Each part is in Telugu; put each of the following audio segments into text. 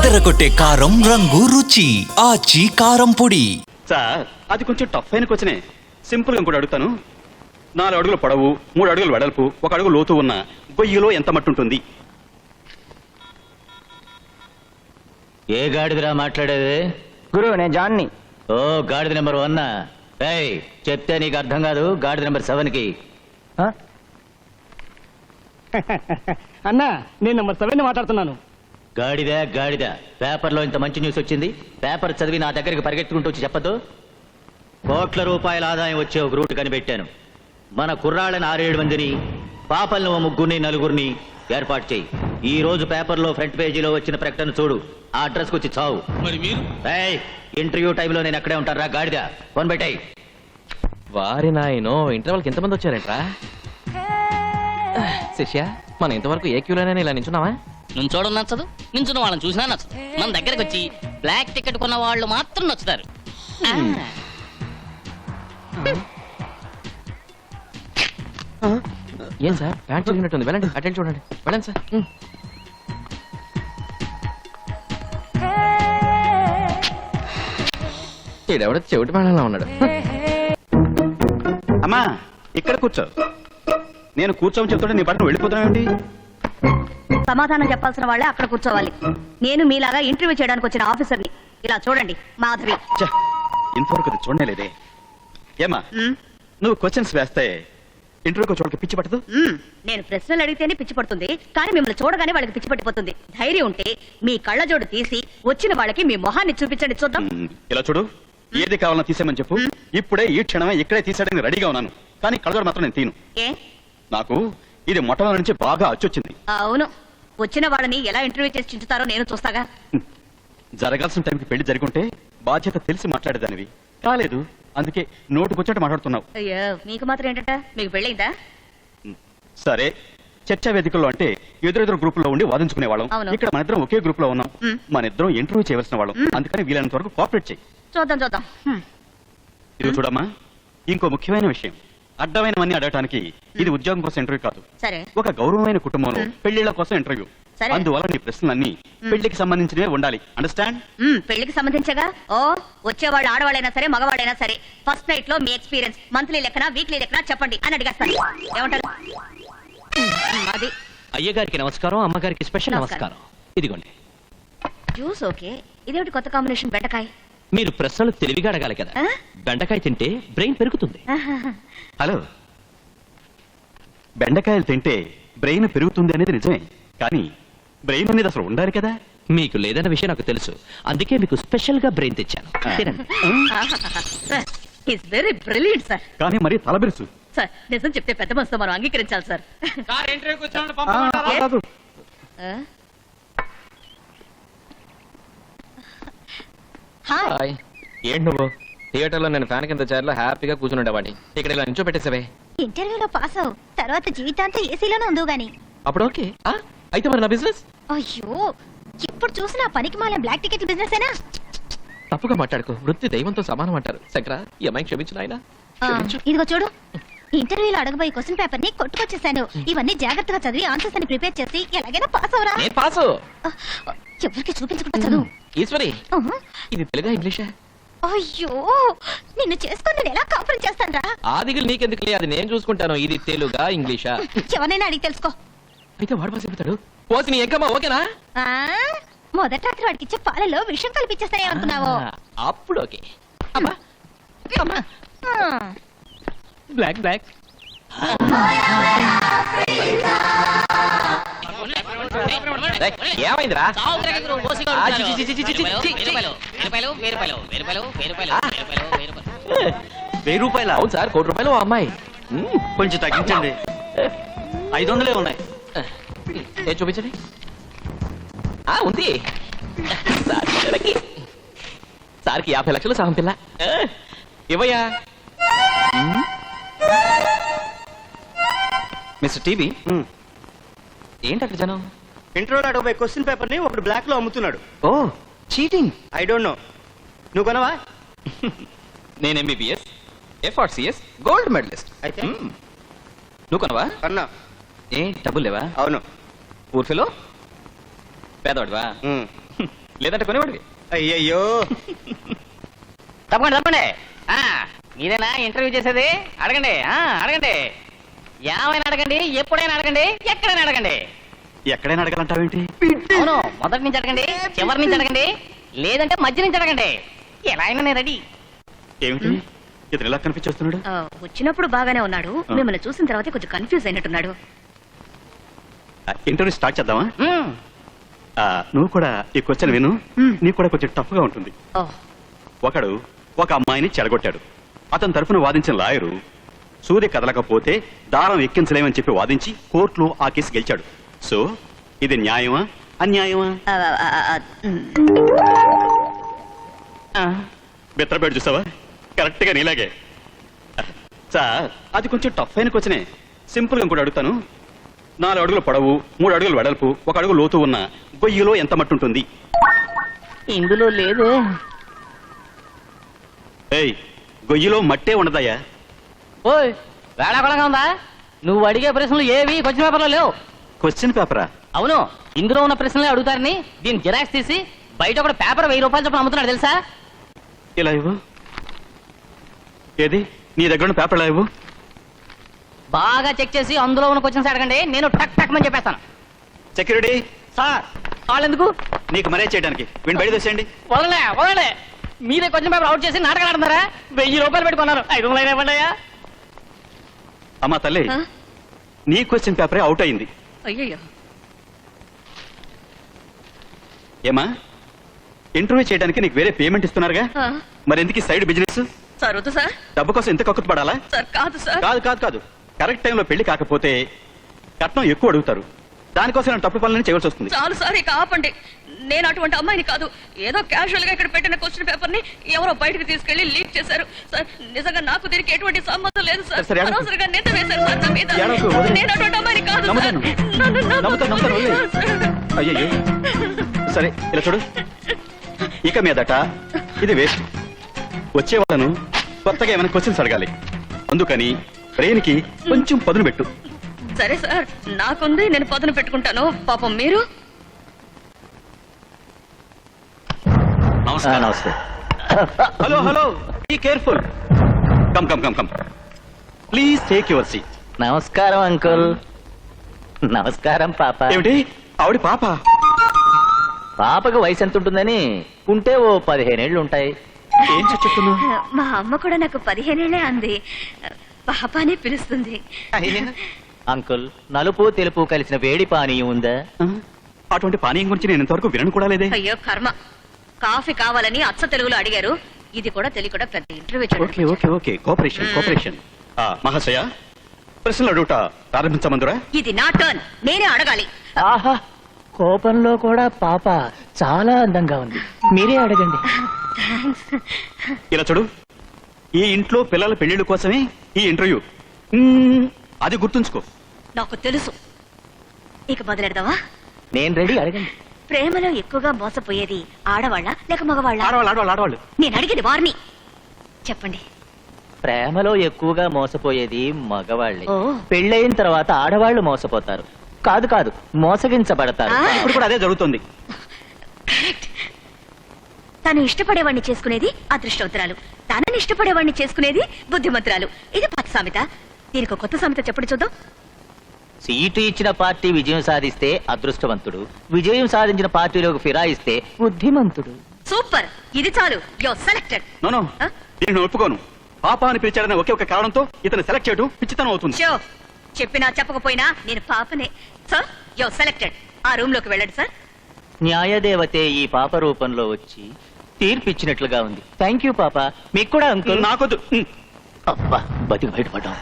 అదరగొట్టే కారం రంగు రుచి ఆచి కారం పొడి. సార్ అది కొంచెం టఫ్ అయిన క్వశ్చనే. సింపుల్ గా ఇంకోటి అడుగుతాను. 4 అడుగుల పొడవు, 3 అడుగుల వెడల్పు, 1 అడుగు లోతు ఉన్న గొయ్యిలో ఎంత మట్టి ఉంటుంది? ఏ గాడిదరా మాట్లాడేది? గురు నేను జాన్ని. ఓ గాడిద నెంబర్ 1. ఏయ్ చెప్తే నీకు అర్థం కాదు. గాడిద నెంబర్ 7కి. అన్నా నేను నెంబర్ 7 మాట్లాడుతున్నాను. గాడిద పేపర్లో ఇంత మంచి న్యూస్ వచ్చింది. పేపర్ చదివి నా దగ్గరికి పరిగెత్తుకుంటూ వచ్చి చెప్పదు. కోట్ల రూపాయల ఆదాయం వచ్చే ఒక రూట్ కనిపెట్టాను. మన కుర్రాళ్ళని 6-7 మందిని, పాపలను 3 4 ఏర్పాటు చేయి. ఈ రోజు పేపర్లో ఫ్రంట్ పేజీలో వచ్చిన ప్రకటన చూడు. ఆ అడ్రస్కి వచ్చి చావు. మరి మీరు? ఇంటర్వ్యూ టైంలో నేను అక్కడే ఉంటారా. గాడిద ఫోన్ పెట్టాయి. వారి నాయనో, ఇంటర్వెల్కి ఎంతమంది వచ్చారంట్రా? శిష్య, మనం ఇంతవరకు ఏ క్యూలోనే ఇలా నించున్నావా? నుంచోడం నచ్చదు, నించున్న వాళ్ళని చూసినా నచ్చదు. మన దగ్గరకు వచ్చి బ్లాక్ టికెట్ కొన్న వాళ్ళు మాత్రం నచ్చుతారు. ఏం సార్, ప్యాంట్ తిరిగినట్టుంది. వెళ్ళండి, అటెండ్ చూడండి. వెళ్ళండి సార్. ఈడెవడ చెవిటి మేళంలో ఉన్నాడు. అమ్మా ఇక్కడ కూర్చో. నేను కూర్చోమని చెప్తుంటే నీ పట్ల వెళ్ళిపోతున్నావేంటి? సమాధానం చెప్పాల్సిన వాళ్ళే అక్కడ కూర్చోవాలి. నేను మీలాగా ఇంటర్వ్యూ చేయడానికి వచ్చిన ఆఫీసర్ని. ఇలా చూడండి, మాధవి. ఇంతవరకు అది చూడలేదే. ఏమా నువ్వు క్వశ్చన్స్ వేస్తే ఇంటర్వ్యూకి చూడక పిచ్చి పట్టదు? నేను ప్రశ్నలు అడిగితేనే పిచ్చి పడుతుంది, కానీ మిమ్మల్ని చూడగానే వాళ్ళకి పిచ్చి పట్టిపోతుంది. ధైర్యం ఉంటే మీ కళ్ళజోడు తీసి వచ్చిన వాళ్ళకి మీ మొహాన్ని చూపించండి, చూద్దాం. ఇలా చూడు, ఏది కావాలన్నా తీసేయమని చెప్పు. ఇప్పుడే ఈ క్షణమే ఇక్కడే తీసేయడానికి రెడీగా ఉన్నాను. కానీ కళ్ళజోడు మాత్రం నేను తీను. ఏ? నాకు ఇది మొట్టమొదటి నుంచి బాగా అచ్చొచ్చింది. అవును, వచ్చిన వాళ్ళని ఎలా ఇంటర్వ్యూ చేసి చించుతారో నేను చూస్తాగా. జరగాల్సిన టైంకి పెళ్లి జరుగుంటే బాధ్యత తెలిసి మాట్లాడేదానివి. కాలేదు, అందుకే నోటికొచ్చేట మాట్లాడుతున్నావు. అయ్యో, మీకు మాత్రం ఏంటంట? మీకు పెళ్ళైందా? సరే, చర్చా వేదికల్లో అంటే ఎదురెదురు గ్రూప్ లో ఉండి వాదించుకునే వాళ్ళం. అవును. ఇక్కడ మన ఇద్దరం ఒకే గ్రూప్ లో ఉన్నాం. మన ఇద్దరం ఇంటర్వ్యూ చేయవలసిన వాళ్ళం. అందుకని వీలైనంత వరకు కోఆపరేట్ చేయి. చూద్దాం. ఇది చూడమ్మా, ఇంకో ముఖ్యమైన విషయం. అడ్డమైనవన్నీ అడగటానికి ఇది ఉద్యోగం కోసం ఇంటర్వ్యూ కాదు. సరే. ఒక గౌరవమైన కుటుంబంలో పెళ్లిళ్ల కోసం ఇంటర్వ్యూ. సరే. అందువల్ల నీ ప్రశ్నలన్నీ పెళ్లికి సంబంధించినవే ఉండాలి. అండర్స్టాండ్? పెళ్లికి సంబంధించగా. ఓ, వచ్చేవాళ్ళు ఆడవాళ్ళైనా సరే మగవాళ్ళైనా సరే ఫస్ట్ నైట్ లో మీ ఎక్స్పీరియన్స్ మంత్లీ లెక్కన వీక్లీ లెక్కన చెప్పండి అని అడిగేస్తాను. ఏమంటారు? అది అయ్యగారికి నమస్కారం, అమ్మగారికి స్పెషల్ నమస్కారం. ఇదిగోండి జ్యూస్. ఓకే, ఇదేమిటి కొత్త కాంబినేషన్? బెండకాయ. మీరు ప్రశ్నలు తెలివిగా అడగాలి కదా. బెండకాయ తింటే బ్రెయిన్ పెరుగుతుంది. హలో, బెండకాయలు తింటే బ్రెయిన్ పెరుగుతుంది అనేది నిజమే, కానీ బ్రెయిన్ అనేది అసలు ఉండాలి కదా. మీకు లేదన్న విషయం నాకు తెలుసు, అందుకే మీకు స్పెషల్ గా బ్రెయిన్ తెచ్చాను. Very brilliant sir. కానీ మరి తలబెరుసు. సార్, నిజం చెప్తే పెద్ద మనసుతో మనం అంగీకరించాలి సార్. హాయ్. ఏంటి నువ్వు థియేటర్లో నేను ఫ్యాన్ కింద చైర్లో హ్యాపీగా కూర్చుండేవాడిని. ఇక్కడ ఇలా నించో పెట్టేసావే. ఇంటర్వ్యూలో పాస్ అవు, తర్వాత జీవితాంతం ఏసీలోనే ఉందో గాని. అప్పుడు ఓకే. అయితే మరి నా బిజినెస్? అయ్యో, ఇప్పుడు చూసిన పనికి మాల బ్లాక్ టికెట్ బిజినెస్ ఏనా? తప్పుగా మాట్లాడుకో, వృత్తి దైవంతో సమానం అంటారు. శంకరా, ఈ అమ్మాయిని క్షమించు నాయనా. ఇదిగో చూడు, ఇంటర్వ్యూలో అడగబోయే క్వశ్చన్ పేపర్ ని కొట్టుకొచ్చేసాను. ఇవన్నీ జాగ్రత్తగా చదివి ఆన్సర్స్ అని ప్రిపేర్ చేసి ఎలాగైనా పాస్ అవరా. నేను పాసు. ఎవరికి చూపించకుండా చదువు. ఈశ్వరి, ఇది తెలుగా ఇంగ్లీషా? అయ్యో, నిన్ను చేసుకుని నేను ఎలా కాపురం చేస్తాను రా. ఆదిగులు నీకెందుకులే, అది నేను చూసుకుంటాను. ఇది తెలుగా ఇంగ్లీషా? ఎవరైనా అడిగి తెలుసుకో. అయితే వాడు పాస్ అయిపోతాడు. పోసి నీ ఎంకమ్మా ఓకేనా? మొదటి రాత్రి వాడికి ఇచ్చే పాలలో విషయం కల్పించేస్తానేమనుకున్నావు. అప్పుడు ఓకే. అమ్మా అమ్మా, బ్లాక్ బ్లాక్. ఏమైందిరా? ₹1000. అవును సార్, ₹1,00,00,000. అమ్మాయి కొంచెం తగ్గించండి. 500 ఉన్నాయి. ఏ చూపించండి. ఉంది సార్కి 50 లక్షలు సహం పిల్ల. ఇవ్వయా. మిస్టర్ టీవీ, ఏంటి అక్కడ జనం? ఇంటర్వ్యూలో అడగబోయే క్వశ్చన్ పేపర్ ని ఒకటి బ్లాక్ లో అమ్ముతున్నాడు. ఓ, చీటింగ్. I don't know. నువ్వు కొనవా? నేను MBBS, FRCS గోల్డ్ మెడలిస్ట్. అయితే నువ్వు కొనవా? అన్నా. ఏ డబ్బులు లేవా? అవును. ఊర్ఫిలో పేదవాడివా? లేదంటే కొనేవాడివి. అయ్యయ్యో తప్పకండి తప్పండి మీరేనా ఇంటర్వ్యూ చేసేది? అడగండి అడగండి, ఏమైనా అడగండి, ఎప్పుడైనా అడగండి, ఎక్కడైనా అడగండి. ఎక్కడైనా అడగాలంటావేంటి? అవును, మొదటి నుంచి అడగండి, చివరి నుంచి అడగండి, లేదంటే మధ్య నుంచి అడగండి. ఎలా అయినా నేను రెడీ. ఏమిటి ఇతను ఇలా కనిపించేస్తున్నాడు? వచ్చినప్పుడు బాగానే ఉన్నాడు, మిమ్మల్ని చూసిన తర్వాత కొంచెం కన్ఫ్యూజ్ అయినట్టున్నాడు. ఇంటర్వ్యూ స్టార్ట్ చేద్దామా? నువ్వు కూడా ఈ క్వశ్చన్ విను, నీకు కూడా కొంచెం టఫ్ గా ఉంటుంది. ఒకడు ఒక అమ్మాయిని చెడగొట్టాడు. అతని తరఫున వాదించిన లాయరు సూర్య కదలకపోతే దారం ఎక్కించలేమని చెప్పి వాదించి కోర్టులో ఆ కేసు గెలిచాడు. సో ఇది న్యాయమా అన్యాయమా? బెత్తరపేట చూసావా? కరెక్ట్ గా నీలాగే. సార్ అది కొంచెం టఫ్ అయిన క్వశ్చనే, సింపుల్ గా కూడా అడుగుతాను. 4 అడుగుల పొడవు, 3 అడుగుల వెడల్పు, 1 అడుగు లోతు ఉన్న గొయ్యిలో ఎంత మట్టి ఉంటుంది? ఇందులో లేదు. ఏయ్, గొయ్యిలో మట్టే ఉండదయ్యా. ఓయ్, వేళాకొళంగా ఉందా? నువ్వు అడిగే ప్రశ్నలు ఏవి క్వశ్చన్ పేపర్లో లేవు. క్వశ్చన్ పేపరా? అవును, ఇందులో ఉన్న ప్రశ్నలే అడుగుతారని దీన్ని జిరాక్స్ తీసి బయట ఒక పేపర్ 1000 రూపాయలు చొప్పున అమ్ముతున్నాడు తెలుసా? ఇలా ఇవ్వు. ఏది నీ దగ్గర ఉన్న పేపర్ ఇలా ఇవ్వు. బాగా చెక్ చేసి అందులో ఉన్న క్వశ్చన్స్ అడగండి, నేను టక్ టక్ అని చెప్పేస్తాను. సెక్యూరిటీ సార్, వాళ్ళెందుకు? నీకు మరే చేయడానికి వీడిని బయట తెచ్చేయండి. వదలే వదలే, మీరే క్వశ్చన్ పేపర్ అవుట్ చేసి నాటకాలు ఆడుతున్నారా? 1000 రూపాయలు పెట్టుకున్నారు, 500 ఇవ్వండియా. అమ్మా తల్లి, నీ క్వశ్చన్ పేపరే అవుట్ అయింది. అయ్యయ్యో, ఏమా, ఇంటర్వ్యూ చేయడానికి నీకు వేరే పేమెంట్ ఇస్తున్నారుగా, మరి ఎందుకు సైడ్ బిజినెస్? సార్ వద్దు సార్. డబ్బు కోసం ఎంత కక్కుతు పడాలా? సార్ కాదు సార్. కాదు కాదు కాదు, కరెక్ట్ టైంలో పెళ్లి కాకపోతే కట్నం ఎక్కువ అడుగుతారు. దానికోసం నేను తప్పు పనులను చేయవలసి వస్తుంది. చాలు సార్, ఇక ఆపండి. నేను అటువంటి అమ్మాయిని కాదు. ఏదో క్యాజువల్ గా ఇక్కడ పెట్టిన క్వశ్చన్ పేపర్ ని ఎవరో బయటకు తీసుకెళ్లి లీక్ చేశారు సార్. నిజంగా నాకు దీనికి ఎటువంటి సంబంధం లేదు సార్. సరే, ఏడవకు. అనవసరంగా నింద వేశారు సార్ నా మీద. ఏడవకు, వదిలేయ్. నేను అటువంటి అమ్మాయిని కాదు సార్. నమ్ముతాను. నమ్ముతాను, వదిలేయ్. అయ్యయ్యో, సరే ఇలా చూడు, ఇక మీదట ఇది వేస్ట్. వచ్చే వాళ్ళను కొత్తగా ఏమైనా క్వశ్చన్స్ అడగాలి. అందుకని బ్రెయిన్ కి కొంచెం పదును పెట్టు. సరే సార్, నాకుంది, నేను పదును పెట్టుకుంటాను. పాపం మీరు. నమస్తే. Hello hello, be careful. Come come come come, please take your seat. నమస్కారం అంకుల్. నమస్కారం పాప. ఏమిటి ఆవిడ పాప? పాపకు వయసు ఎంత ఉంటుందని ఉంటే ఓ 15 ఏళ్ళు ఉంటాయి. ఏం చెప్తున్నావు? మా అమ్మ కూడా నాకు 15 ఏళ్లే అంది. పాప అని పిలుస్తుంది. అంకుల్, నలుపు తెలుపు కలిసిన వేడి పానీయం ఉందా? అటువంటి పానీయం గురించి నేను ఇంతవరకు వినను కూడా లేదే. అయ్యో కర్మ, కాఫీ కావాలని అచ్చ తెలుగులో అడిగారు. ఇది కూడా తెలియకుండా పెద్ద interview okay okay okay, cooperation cooperation. మహాశయ, ప్రశ్నలు అడుగుట ప్రారంభించమందురా? ఇది నా టర్న్, నేనే అడగాలి. ఆహా, కోపంలో కూడా పాప చాలా అందంగా ఉంది. మీరే అడగండి. ఇలా చూడు, ఈ ఇంట్లో పిల్లల పెళ్లిళ్ళ కోసమే ఈ ఇంటర్వ్యూ. అది గుర్తుంచుకో. నాకు తెలుసు. ఇక మొదలెడదావా? నేను రెడీ, అడగండి. ప్రేమలో ఎక్కువగా మోసపోయేది ఆడవాళ్ళ లేక మగవాళ్ళ? ఆడవాళ్ళు ఆడవాళ్ళు ఆడవాళ్ళు. నేను అడిగేది వారిని చెప్పండి. ప్రేమలో ఎక్కువగా మోసపోయేది మగవాళ్ళే. ఓ. పెళ్ళయిన తర్వాత ఆడవాళ్లు మోసపోతారు. కాదు కాదు, మోసగించబడతారు. ఇప్పుడు కూడా అదే జరుగుతుంది. తను ఇష్టపడేవాడిని చేసుకునేది అదృష్టవంతురాలు, తనని ఇష్టపడేవాడిని చేసుకునేది బుద్ధిమంతురాలు. ఇది పాత సామెత. దీనికి ఒక కొత్త సామెత చెప్పండి చూద్దాం. సీటు ఇచ్చిన పార్టీ విజయం సాధిస్తే అదృష్టవంతుడు, విజయం సాధించిన పార్టీలోకి ఫిరాయిస్తే బుద్ధిమంతుడు. సూపర్, ఇది చాలు. యో సెలెక్టెడ్. నో దీన్ని ఒప్పుకోను. పాప అని పిలిచాడనే ఒకే ఒక కారణంతో ఇతను సెలెక్ట్ చేయడం పిచ్చితనం అవుతుంది. షో, చెప్పినా చెప్పకపోయినా నేను పాపనే. సార్, యో సెలెక్టెడ్. ఆ రూమ్ లోకి వెళ్ళండి సార్. న్యాయదేవతే ఈ పాప రూపంలో వచ్చి తీర్పిచ్చినట్లుగా ఉంది. థ్యాంక్ యూ పాప. మీకు కూడా అంకుల్. నాకొద్దు. అబ్బా, బతికి బయటపడ్డాం.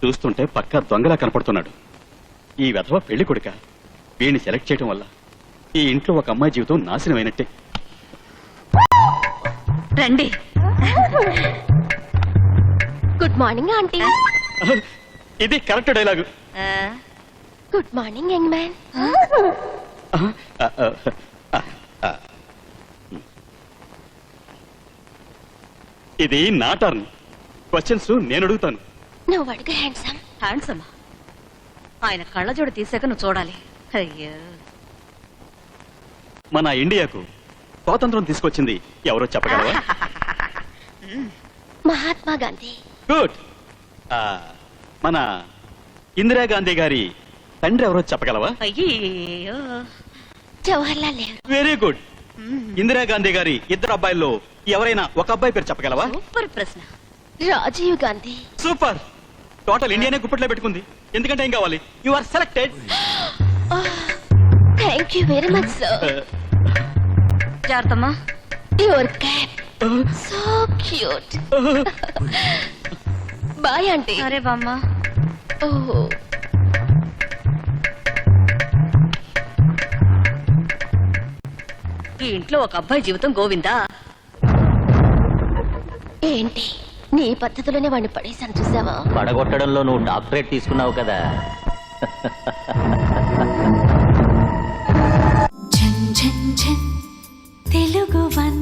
చూస్తుంటే పక్కా దొంగలా కనపడుతున్నాడు. ఈ వెధవ పెళ్లి కొడుక. వీడిని సెలెక్ట్ చేయడం వల్ల ఈ ఇంట్లో ఒక అమ్మాయి జీవితం నాశనమైనట్టే. రండి. Good morning aunty. ఇది correct dialogue. Good morning young man. ఇది నా టర్న్. క్వశ్చన్స్ నేను అడుగుతాను. నువ్వు అడుగు హ్యాండ్సమ్. హ్యాండ్సమ్. ఆయన కళ్ళజోడు తీసాక నువ్వు చూడాలి. అయ్యో, మన ఇండియాకు స్వాతంత్రం తీసుకొచ్చింది ఎవరో చెప్పగలవా? మహాత్మా గాంధీ. గుడ్. మన ఇందిరాగాంధీ గారి తండ్రి ఎవరో చెప్పగలవా? అయ్యో, జవహర్లాల్ నెహ్రూ. Very good. ఇందిరాగాంధీ గారి ఇద్దరు అబ్బాయిల్లో ఎవరైనా ఒక అబ్బాయి పేరు చెప్పగలవా? సూపర్ ప్రశ్న. రాజీవ్ గాంధీ. సూపర్. టోటల్ ఇండియానే గుప్పట్లో పెట్టుకుంది. ఎందుకంటే ఏం కావాలి? You are selected. Thank you very much sir. జాగ్రత్తమ్మా. Your cat so cute. Bye aunty. అరే బామ్మ. ఓహో, ఈ ఇంట్లో ఒక అబ్బాయి జీవితం గోవిందా. ఏంటి నీ పద్ధతిలోనే వాడిని పడేసాను చూసావా? పడగొట్టడంలో నువ్వు డాక్టరేట్ తీసుకున్నావు కదా. తెలుగు 1